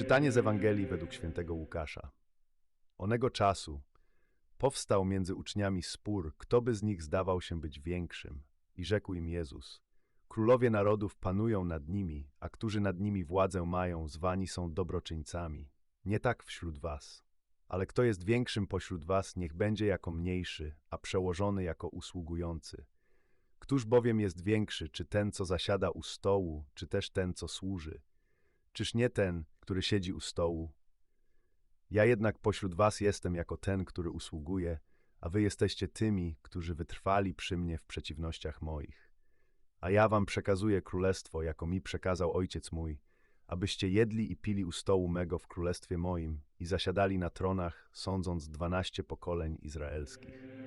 Czytanie z Ewangelii według świętego Łukasza. Onego czasu powstał między uczniami spór, kto by z nich zdawał się być większym. I rzekł im Jezus: Królowie narodów panują nad nimi, a którzy nad nimi władzę mają, zwani są dobroczyńcami. Nie tak wśród was. Ale kto jest większym pośród was, niech będzie jako mniejszy, a przełożony jako usługujący. Któż bowiem jest większy, czy ten, co zasiada u stołu, czy też ten, co służy? Czyż nie ten, który siedzi u stołu? Ja jednak pośród was jestem jako ten, który usługuje, a wy jesteście tymi, którzy wytrwali przy mnie w przeciwnościach moich. A ja wam przekazuję królestwo, jako mi przekazał Ojciec mój, abyście jedli i pili u stołu mego w królestwie moim i zasiadali na tronach, sądząc 12 pokoleń izraelskich.